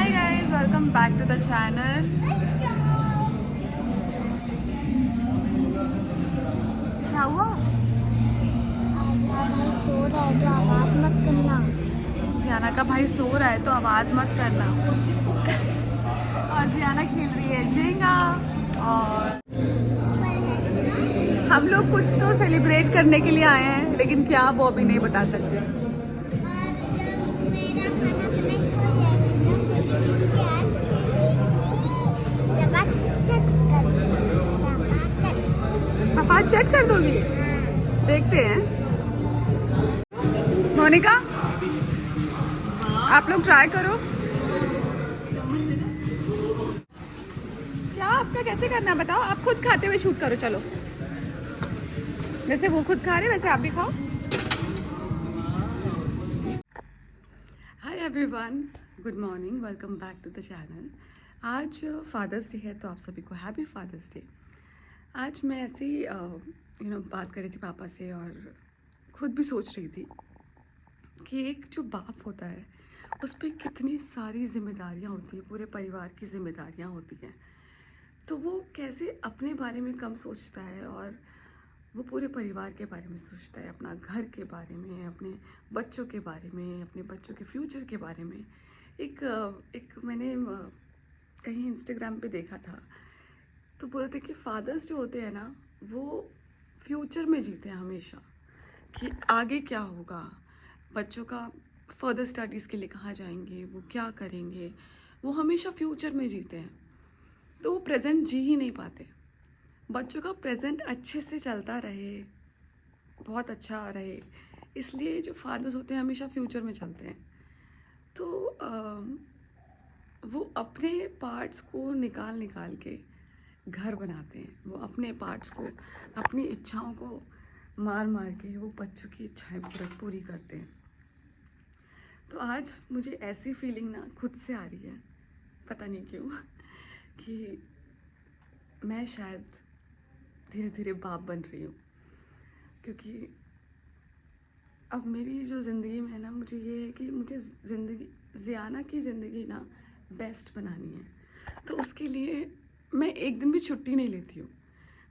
Hi guys, welcome back to the channel. क्या हुआ? भाई सो रहा है तो आवाज मत करना। जियाना का भाई सो रहा है तो आवाज़ मत करना। और जियाना खेल रही है झींगा। और हम लोग कुछ तो सेलिब्रेट करने के लिए आए हैं, लेकिन क्या वो अभी नहीं बता सकते। सफाद चेक कर दोगी? देखते हैं। मोनिका, आप लोग ट्राई करो। क्या आपका कैसे करना है बताओ? आप खुद खाते हुए शूट करो। चलो, जैसे वो खुद खा रहे वैसे आप भी खाओ। Hi everyone, good morning, welcome back to the channel. आज फादर्स डे है तो आप सभी को हैप्पी फादर्स डे। आज मैं ऐसे ही बात कर रही थी पापा से और खुद भी सोच रही थी कि एक जो बाप होता है उस पर कितनी सारी जिम्मेदारियां होती हैं, पूरे परिवार की जिम्मेदारियां होती हैं। तो वो कैसे अपने बारे में कम सोचता है और वो पूरे परिवार के बारे में सोचता है, अपना घर के बारे में, अपने बच्चों के बारे में, अपने बच्चों के फ्यूचर के बारे में। एक मैंने कहीं इंस्टाग्राम पे देखा था, तो बोल रहे थे कि फादर्स जो होते हैं ना, वो फ्यूचर में जीते हैं हमेशा, कि आगे क्या होगा, बच्चों का फर्दर स्टडीज़ के लिए कहाँ जाएंगे, वो क्या करेंगे, वो हमेशा फ्यूचर में जीते हैं। तो वो प्रेजेंट जी ही नहीं पाते। बच्चों का प्रेजेंट अच्छे से चलता रहे, बहुत अच्छा रहे, इसलिए जो फादर्स होते हैं हमेशा फ्यूचर में चलते हैं। तो वो अपने पार्ट्स को निकाल निकाल के घर बनाते हैं। वो अपने पार्ट्स को, अपनी इच्छाओं को मार मार के वो बच्चों की इच्छाएं पूरी करते हैं। तो आज मुझे ऐसी फीलिंग ना खुद से आ रही है, पता नहीं क्यों, कि मैं शायद धीरे धीरे बाप बन रही हूँ। क्योंकि अब मेरी जो ज़िंदगी में है ना, मुझे ये है कि मुझे जियाना की ज़िंदगी ना बेस्ट बनानी है। तो उसके लिए मैं एक दिन भी छुट्टी नहीं लेती हूँ।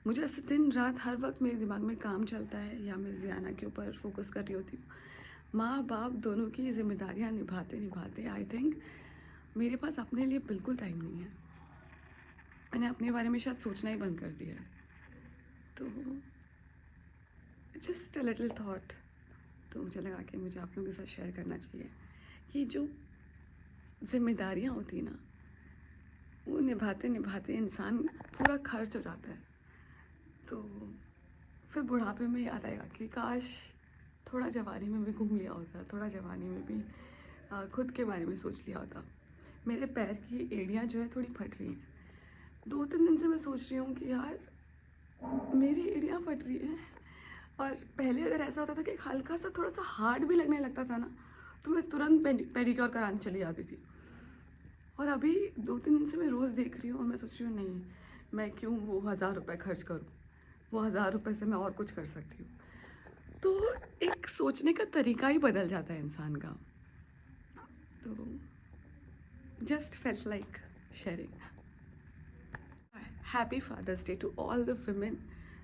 मुझे ऐसे दिन रात हर वक्त मेरे दिमाग में काम चलता है, या मैं जियाना के ऊपर फोकस कर रही होती हूँ। माँ बाप दोनों की जिम्मेदारियाँ निभाते निभाते आई थिंक मेरे पास अपने लिए बिल्कुल टाइम नहीं है। मैंने अपने बारे में शायद सोचना ही बंद कर दिया है। तो जस्ट अ लिटिल थॉट, तो मुझे लगा कि मुझे आप लोगों के साथ शेयर करना चाहिए कि जो जिम्मेदारियाँ होती हैं ना, वो निभाते निभाते इंसान पूरा खर्च हो जाता है। तो फिर बुढ़ापे में याद आएगा कि काश थोड़ा जवानी में भी घूम लिया होता, थोड़ा जवानी में भी खुद के बारे में सोच लिया होता। मेरे पैर की एड़ियाँ जो है थोड़ी फट रही हैं। 2-3 दिन से मैं सोच रही हूँ कि यार मेरी एड़ियाँ फट रही हैं। और पहले अगर ऐसा होता था कि हल्का सा थोड़ा सा हार्ड भी लगने लगता था ना, तो मैं तुरंत पेडिक्योर कराने चली जाती थी। और अभी 2-3 दिन से मैं रोज़ देख रही हूँ और मैं सोच रही हूँ नहीं, मैं क्यों वो 1000 रुपये खर्च करूँ, वो 1000 रुपये से मैं और कुछ कर सकती हूँ। तो एक सोचने का तरीका ही बदल जाता है इंसान का। तो just felt like sharing. Happy father's day to all the women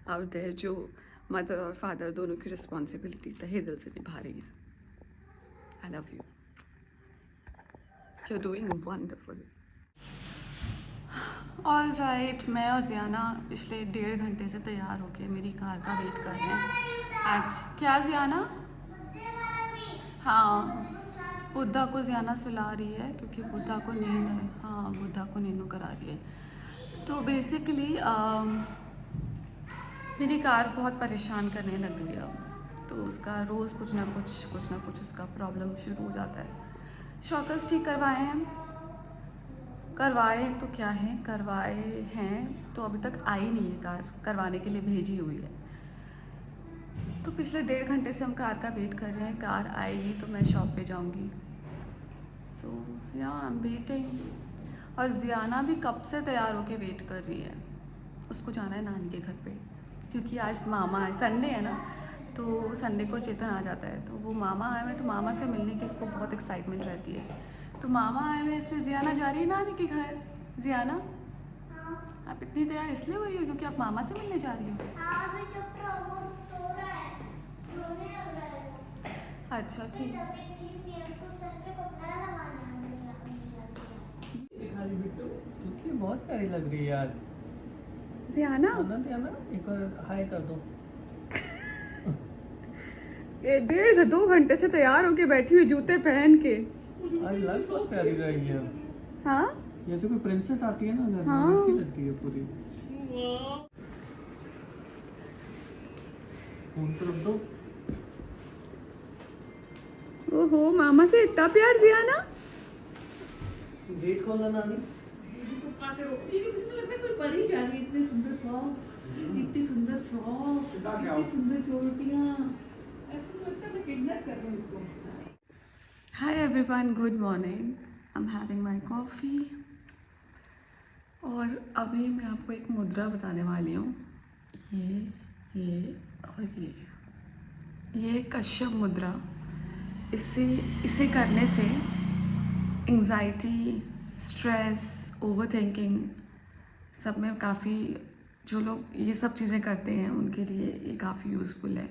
out there जो मदर और फादर दोनों की रिस्पॉन्सिबिलिटी तहे दिल से निभा रही हैं। I love you, you are doing wonderful. All right, मैं और जियाना पिछले 1.5 घंटे से तैयार होके मेरी कार का वेट कर रहे हैं। आज क्या जियाना? हाँ, बुद्धा को जियाना सुला रही है क्योंकि बुद्धा को नींद है। हाँ, बुद्धा को नींद करा रही है। तो बेसिकली मेरी कार बहुत परेशान करने लग गई अब। तो उसका रोज़ कुछ ना कुछ उसका प्रॉब्लम शुरू हो जाता है। शॉकर्स ठीक करवाए हैं, करवाए तो क्या है, करवाए हैं तो अभी तक आई नहीं है कार, करवाने के लिए भेजी हुई है। तो पिछले 1.5 घंटे से हम कार का वेट कर रहे हैं। कार आएगी तो मैं शॉप पे जाऊंगी। सो या आई एम वेटिंग। और जियाना भी कब से तैयार होके वेट कर रही है। उसको जाना है नानी के घर पे, क्योंकि आज मामा है, संडे है ना, तो संडे को चेतन आ जाता है, तो वो मामा आए हुए, तो मामा से मिलने की उसको बहुत एक्साइटमेंट रहती है। तो मामा आए हुए इसलिए जियाना जा रही है नानी के घर। जियाना, हाँ आप इतनी तैयार इसलिए हुई हो क्योंकि आप मामा से मिलने जा रही हो? हाँ अभी चुप रहो, वो सो रहा है, रोने लग रहा है वो। अच्छा उसकी ठीक। तबीयत ठीक नहीं है, उसको सर पे कपड़ा लगाना है दिखाई बिट्टू क्योंकि बहुत प्यारी लग रही है आज। जियाना, आनंद है ना, एक और हाय कर दो। ये 1.5 घंटे से तैयार होके बैठी हुई जूते पहन के। आज लग बहुत प्यारी रही है। हाँ जैसे कोई प्रिंसेस आती है ना घर में, हाँ। वैसी लगती है पूरी। फोन तो रख दो। ओहो, मामा से इतना प्यार जियाना। गेट खोलना नानी। कोई परी जा रही है, इतने सुंदर सॉक्स, इतनी सुंदर फ्रॉक, इतनी सुंदर चोटियां, ऐसा लगता है मैं किडनैप कर रही हूँ इसको। हाय everyone, good morning. I am having my coffee और अभी मैं आपको एक मुद्रा बताने वाली हूँ। ये और ये कश्यप मुद्रा। इसे करने से एंग्जाइटी, स्ट्रेस, ओवरथिंकिंग सब में काफ़ी, जो लोग ये सब चीज़ें करते हैं उनके लिए ये काफ़ी यूज़फुल है।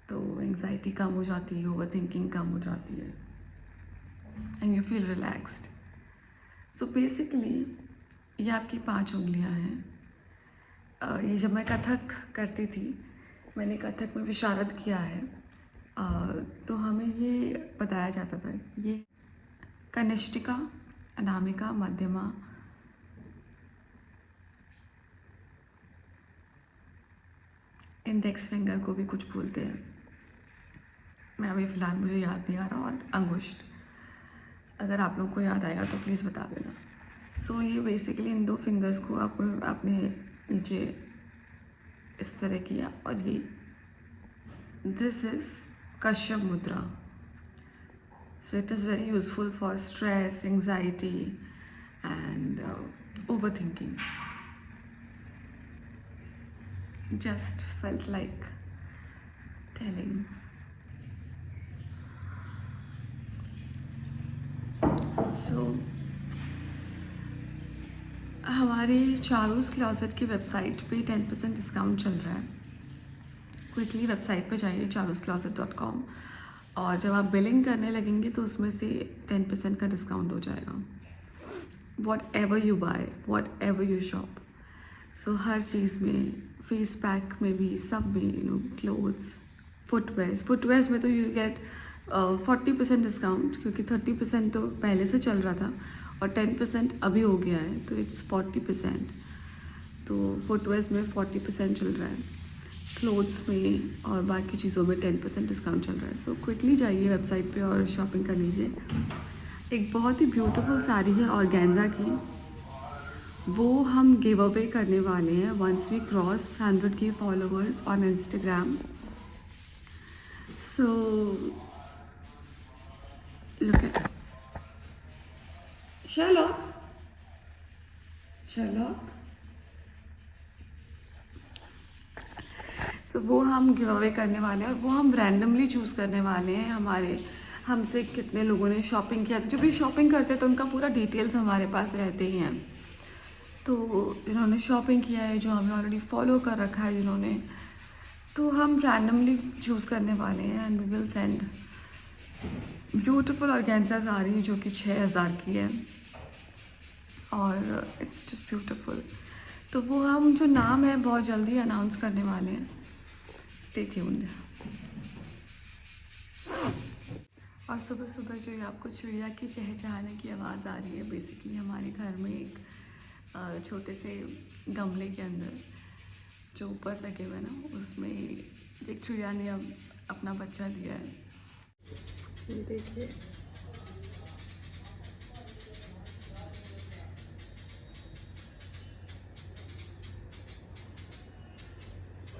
तो एंग्जाइटी कम हो जाती है, ओवरथिंकिंग कम हो जाती है and you feel relaxed. So basically ये आपकी 5 उंगलियां हैं। ये जब मैं कथक करती थी, मैंने कथक में विशारद किया है, तो हमें ये बताया जाता था, ये कनिष्ठिका, अनामिका, मध्यमा, इंडेक्स फिंगर को भी कुछ बोलते हैं, मैं अभी फ़िलहाल मुझे याद नहीं आ रहा, और अंगुष्ठ। अगर आप लोगों को याद आएगा तो प्लीज़ बता देना। सो ये बेसिकली इन 2 फिंगर्स को आप अपने नीचे इस तरह किया, और ये दिस इज़ कश्यप मुद्रा। So it is very useful for stress, anxiety and overthinking. Just felt like telling. So हमारे चारूस क्लॉजेट की वेबसाइट पे 10% डिस्काउंट चल रहा है। क्विकली वेबसाइट पे जाइए charuscloset.com, और जब आप बिलिंग करने लगेंगे तो उसमें से 10% का डिस्काउंट हो जाएगा। Whatever you buy, whatever you shop, so हर चीज़ में, फेस पैक में भी, सब में, क्लोथ्स, फुटवेयर्स में तो यू गेट 40% डिस्काउंट, क्योंकि 30% तो पहले से चल रहा था और 10% अभी हो गया है, तो इट्स 40%। तो फुटवेयर्स में 40% चल रहा है, क्लोथ्स में और बाकी चीज़ों में 10% डिस्काउंट चल रहा है। सो क्विकली जाइए वेबसाइट पे और शॉपिंग कर लीजिए। एक बहुत ही ब्यूटीफुल साड़ी है ऑर्गेन्जा की, वो हम गिव अवे करने वाले हैं once we cross 100K followers on Instagram. So look at Sherlock, so वो हम गिव अवे करने वाले हैं, और वो हम रैंडमली चूज़ करने वाले हैं। हमारे हमसे कितने लोगों ने शॉपिंग किया था, जो भी शॉपिंग करते हैं तो उनका पूरा डिटेल्स हमारे पास रहते ही हैं। तो जिन्होंने शॉपिंग किया है, जो हमें ऑलरेडी फॉलो कर रखा है जिन्होंने, तो हम रैंडमली चूज़ करने वाले हैं and we will send beautiful organzas आ रही है जो कि 6000 की है, और इट्स जस्ट ब्यूटीफुल। तो वो हम जो नाम है बहुत जल्दी अनाउंस करने वाले हैं, स्टे ट्यून्ड। और सुबह सुबह जो ये आपको चिड़िया की चहचहाने की आवाज़ आ रही है, बेसिकली हमारे घर में एक छोटे से गमले के अंदर जो ऊपर लगे हुए ना, उसमें एक चिड़िया ने अब अपना बच्चा दिया है। ये देखिए,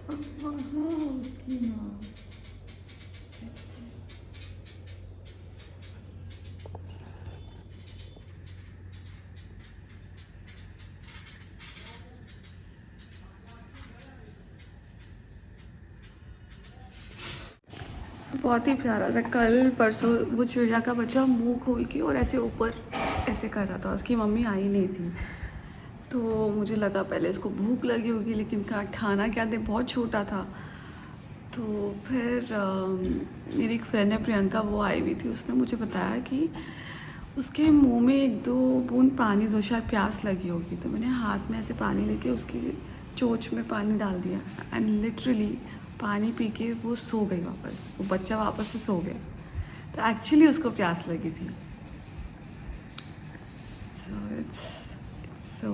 उसकी माँ। बहुत ही प्यारा था। कल परसों वो चिड़िया का बच्चा मुंह खोल के और ऐसे ऊपर ऐसे कर रहा था। उसकी मम्मी आई नहीं थी, तो मुझे लगा पहले इसको भूख लगी होगी, लेकिन खाना क्या दे, बहुत छोटा था। तो फिर मेरी एक फ्रेंड है प्रियंका, वो आई हुई थी। उसने मुझे बताया कि उसके मुंह में 1-2 बूंद पानी, 2 शायद प्यास लगी होगी। तो मैंने हाथ में ऐसे पानी लेके उसकी चोंच में पानी डाल दिया एंड लिटरली पानी पी के वो सो गई वापस। वो बच्चा वापस से सो गया। तो एक्चुअली उसको प्यास लगी थी। So it's so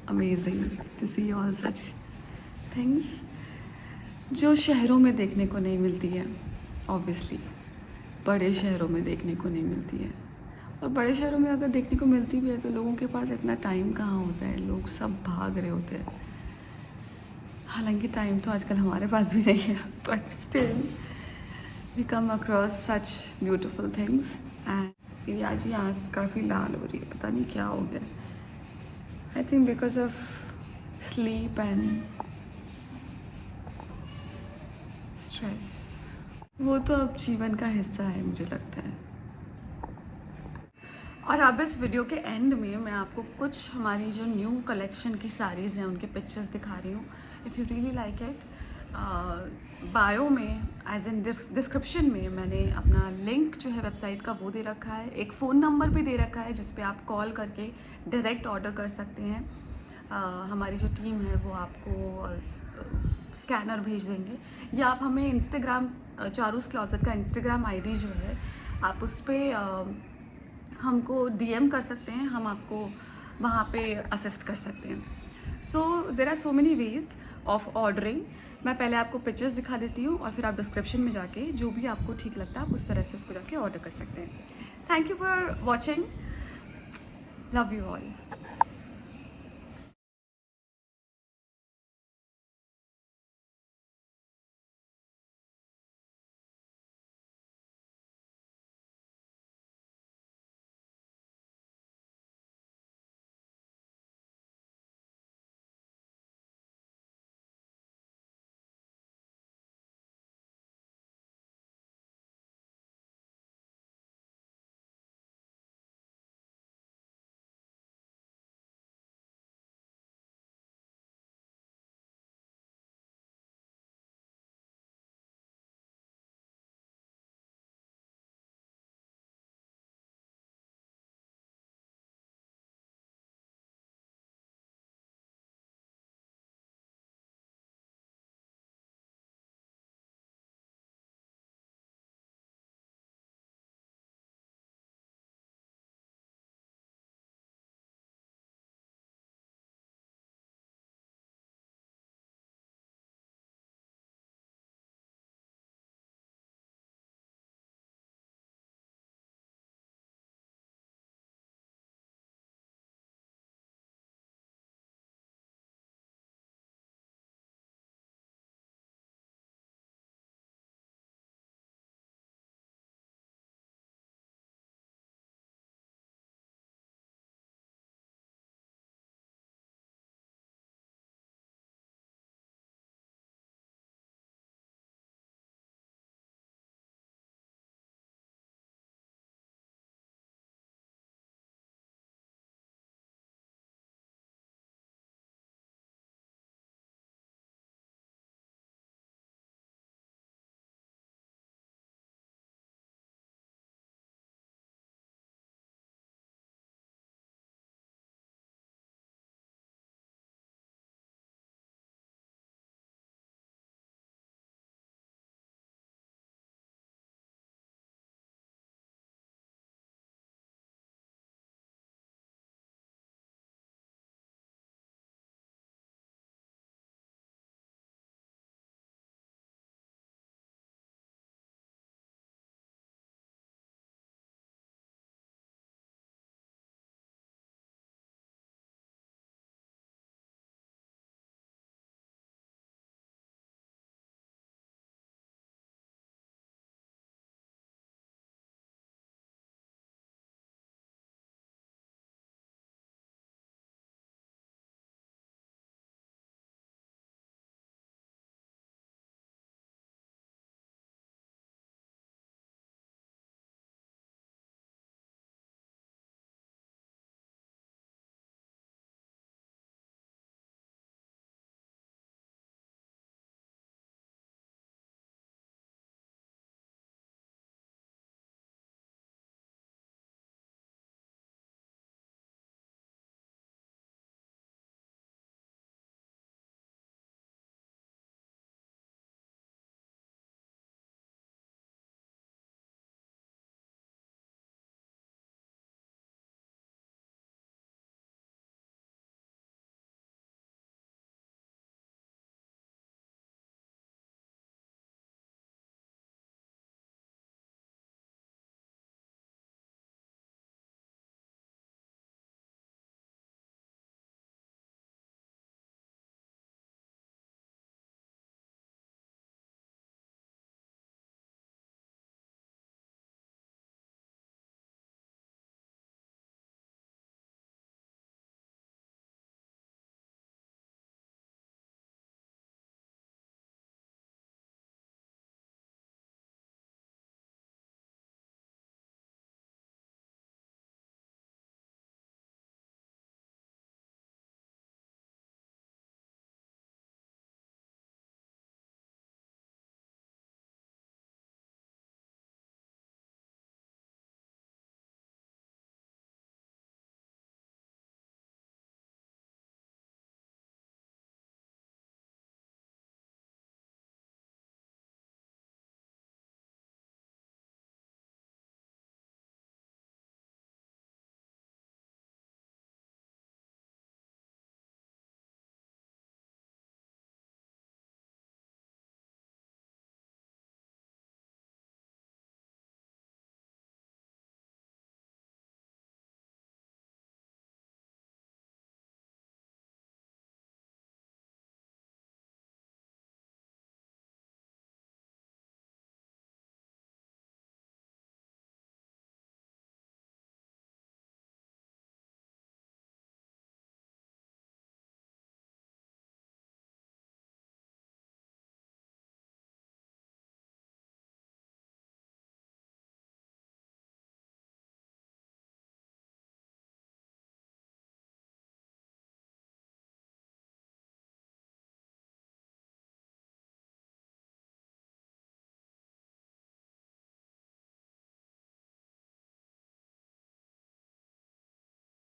amazing to see all such things जो शहरों में देखने को नहीं मिलती है। ऑब्वियसली बड़े शहरों में देखने को नहीं मिलती है, और बड़े शहरों में अगर देखने को मिलती भी है तो लोगों के पास इतना टाइम कहाँ होता है, लोग सब भाग रहे होते हैं। हालांकि टाइम तो आजकल हमारे पास भी नहीं है, but still we come across such beautiful things. And मेरी आज ये आँख काफ़ी लाल हो रही है, पता नहीं क्या हो गया। I think because of sleep and stress. वो तो अब जीवन का हिस्सा है, मुझे लगता है। और अब इस वीडियो के एंड में मैं आपको कुछ हमारी जो न्यू कलेक्शन की साड़ीज़ हैं उनके पिक्चर्स दिखा रही हूँ। If you really like it, bio में एज इन डिस्क्रिप्शन में मैंने अपना लिंक जो है वेबसाइट का वो दे रखा है। एक फ़ोन नंबर भी दे रखा है जिस पे आप कॉल करके डायरेक्ट ऑर्डर कर सकते हैं। हमारी जो टीम है वो आपको स्कैनर भेज देंगे, या आप हमें इंस्टाग्राम, चारूस क्लॉजेट का इंस्टाग्राम आईडी जो है, आप उस पर हमको डीएम कर सकते हैं। हम आपको वहाँ पे असिस्ट कर सकते हैं। So there are so many ways of ordering. मैं पहले आपको पिक्चर्स दिखा देती हूँ और फिर आप डिस्क्रिप्शन में जाके जो भी आपको ठीक लगता है आप उस तरह से उसको जाके ऑर्डर कर सकते हैं। Thank you for watching, love you all.